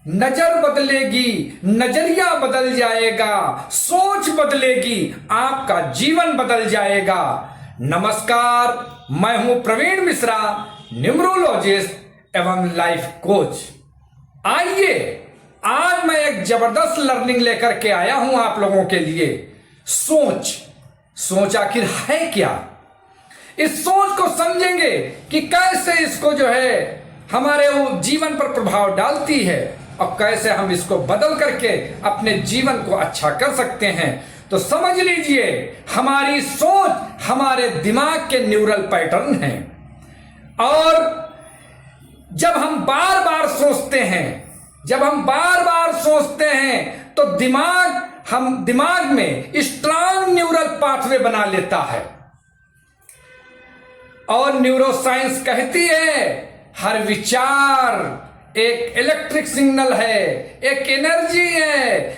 नजर बदलेगी, नजरिया बदल जाएगा, सोच बदलेगी, आपका जीवन बदल जाएगा। नमस्कार, मैं हूं प्रवीण मिश्रा, न्यूमरोलॉजिस्ट एवं लाइफ कोच। आइए, आज मैं एक जबरदस्त लर्निंग लेकर के आया हूं आप लोगों के लिए। सोच आखिर है क्या? इस सोच को समझेंगे कि कैसे इसको हमारे जीवन पर प्रभाव डालती है और कैसे हम इसको बदल करके अपने जीवन को अच्छा कर सकते हैं। तो समझ लीजिए, हमारी सोच हमारे दिमाग के न्यूरल पैटर्न हैं, और जब हम बार बार सोचते हैं तो दिमाग में स्ट्रांग न्यूरल पाथवे बना लेता है। और न्यूरोसाइंस कहती है, हर विचार एक इलेक्ट्रिक सिग्नल है, एक एनर्जी है।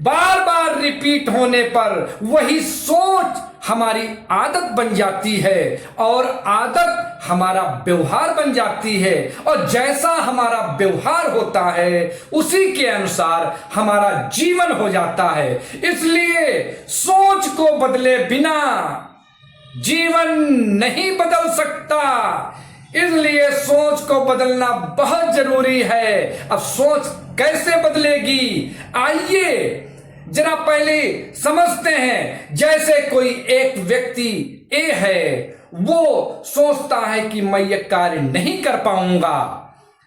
बार बार रिपीट होने पर वही सोच हमारी आदत बन जाती है, और आदत हमारा व्यवहार बन जाती है, और जैसा हमारा व्यवहार होता है उसी के अनुसार हमारा जीवन हो जाता है। इसलिए सोच को बदले बिना जीवन नहीं बदल सकता। इसलिए सोच को बदलना बहुत जरूरी है। अब सोच कैसे बदलेगी, आइए जरा पहले समझते हैं। जैसे कोई एक व्यक्ति ए है, वो सोचता है कि मैं ये कार्य नहीं कर पाऊंगा,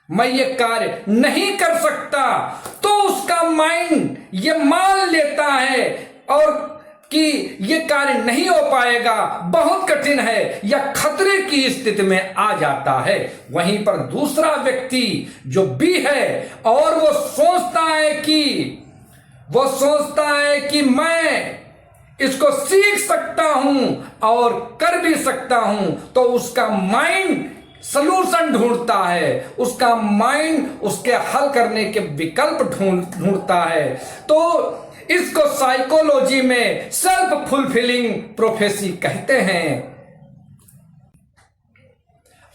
मैं ये कार्य नहीं कर सकता, तो उसका माइंड ये मान लेता है और कि ये कार्य नहीं हो पाएगा, बहुत कठिन है, या खतरे की स्थिति में आ जाता है। वहीं पर दूसरा व्यक्ति जो बी है, और वो सोचता है कि मैं इसको सीख सकता हूं और कर भी सकता हूं, तो उसका माइंड सलूशन ढूंढता है, उसका माइंड उसके हल करने के विकल्प ढूंढता है। तो इसको साइकोलॉजी में सेल्फ फुलफिलिंग प्रोफेसी कहते हैं।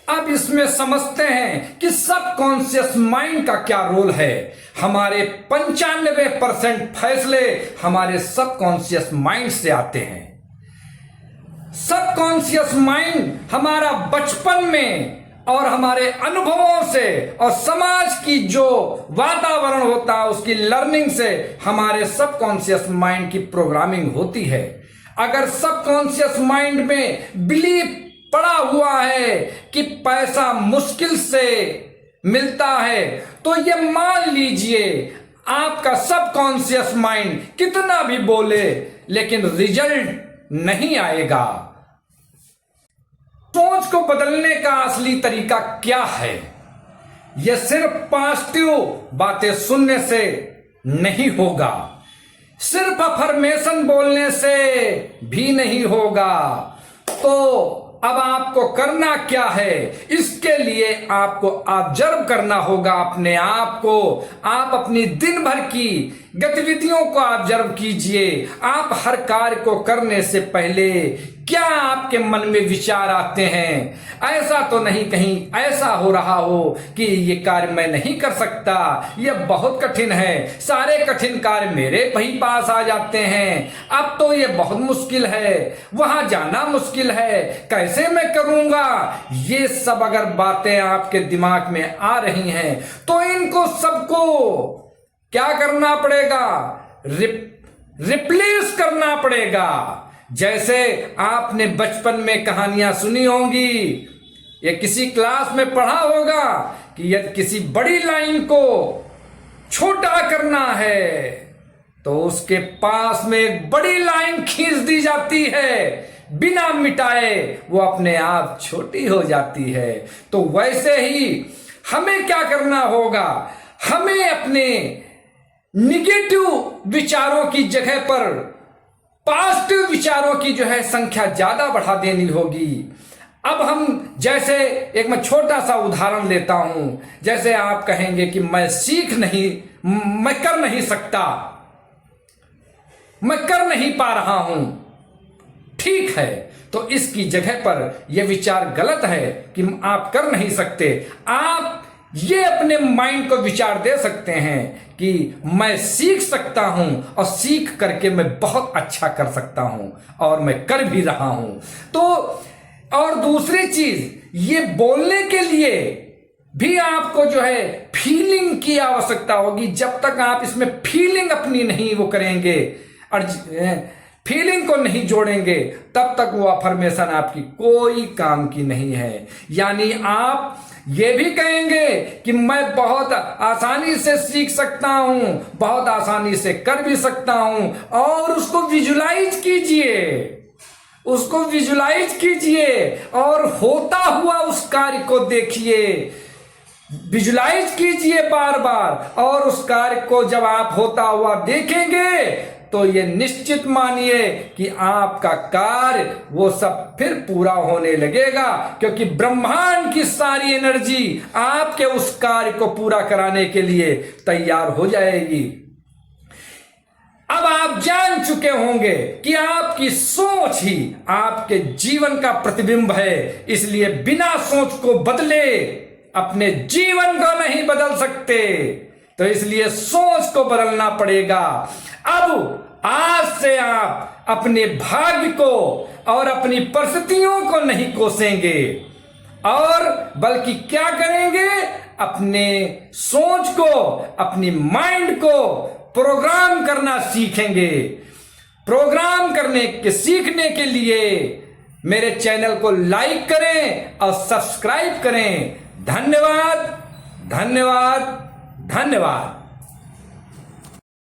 अब इसमें समझते हैं कि सबकॉन्शियस माइंड का क्या रोल है। हमारे 95% फैसले हमारे सबकॉन्शियस माइंड से आते हैं। सबकॉन्शियस माइंड हमारा बचपन में और हमारे अनुभवों से और समाज की जो वातावरण होता है उसकी लर्निंग से हमारे सबकॉन्शियस माइंड की प्रोग्रामिंग होती है। अगर सबकॉन्शियस माइंड में बिलीफ पड़ा हुआ है कि पैसा मुश्किल से मिलता है, तो ये मान लीजिए आपका सबकॉन्शियस माइंड कितना भी बोले लेकिन रिजल्ट नहीं आएगा। सोच को बदलने का असली तरीका क्या है? यह सिर्फ पॉजिटिव बातें सुनने से नहीं होगा, सिर्फ अफर्मेशन बोलने से भी नहीं होगा। तो अब आपको करना क्या है? इसके लिए आपको ऑब्जर्व करना होगा अपने आप को। आप अपनी दिन भर की गतिविधियों को ऑब्जर्व कीजिए। आप हर कार्य को करने से पहले क्या आपके मन में विचार आते हैं? ऐसा तो नहीं कहीं ऐसा हो रहा हो कि ये कार्य मैं नहीं कर सकता, यह बहुत कठिन है, सारे कठिन कार्य मेरे ही पास आ जाते हैं, अब तो ये बहुत मुश्किल है, वहां जाना मुश्किल है, कैसे मैं करूंगा? ये सब अगर बातें आपके दिमाग में आ रही हैं तो इनको सबको क्या करना पड़ेगा? रिप्लेस करना पड़ेगा। जैसे आपने बचपन में कहानियां सुनी होंगी या किसी क्लास में पढ़ा होगा कि यदि किसी बड़ी लाइन को छोटा करना है तो उसके पास में एक बड़ी लाइन खींच दी जाती है, बिना मिटाए वो अपने आप छोटी हो जाती है। तो वैसे ही हमें क्या करना होगा? हमें अपने निगेटिव विचारों की जगह पर पॉजिटिव विचारों की संख्या ज्यादा बढ़ा देनी होगी। अब हम जैसे एक मैं छोटा सा उदाहरण लेता हूं। जैसे आप कहेंगे कि मैं कर नहीं सकता, मैं कर नहीं पा रहा हूं, ठीक है, तो इसकी जगह पर यह विचार गलत है कि आप कर नहीं सकते। आप ये अपने माइंड को विचार दे सकते हैं कि मैं सीख सकता हूं और सीख करके मैं बहुत अच्छा कर सकता हूं और मैं कर भी रहा हूं। तो और दूसरी चीज, ये बोलने के लिए भी आपको जो है फीलिंग की आवश्यकता होगी। जब तक आप इसमें फीलिंग अपनी नहीं वो करेंगे और फीलिंग को नहीं जोड़ेंगे, तब तक वो अफर्मेशन आपकी कोई काम की नहीं है। यानी आप ये भी कहेंगे कि मैं बहुत आसानी से सीख सकता हूं, बहुत आसानी से कर भी सकता हूं, और उसको विजुलाइज कीजिए, उसको विजुलाइज कीजिए और होता हुआ उस कार्य को देखिए, विजुलाइज कीजिए बार बार। और उस कार्य को जब आप होता हुआ देखेंगे तो ये निश्चित मानिए कि आपका कार्य वो सब फिर पूरा होने लगेगा, क्योंकि ब्रह्मांड की सारी एनर्जी आपके उस कार्य को पूरा कराने के लिए तैयार हो जाएगी। अब आप जान चुके होंगे कि आपकी सोच ही आपके जीवन का प्रतिबिंब है, इसलिए बिना सोच को बदले अपने जीवन को नहीं बदल सकते। तो इसलिए सोच को बदलना पड़ेगा। अब आज से आप अपने भाग्य को और अपनी परिस्थितियों को नहीं कोसेंगे, और बल्कि क्या करेंगे, अपने सोच को, अपनी माइंड को प्रोग्राम करना सीखेंगे। प्रोग्राम करने के सीखने के लिए मेरे चैनल को लाइक करें और सब्सक्राइब करें। धन्यवाद, धन्यवाद, धन्यवाद।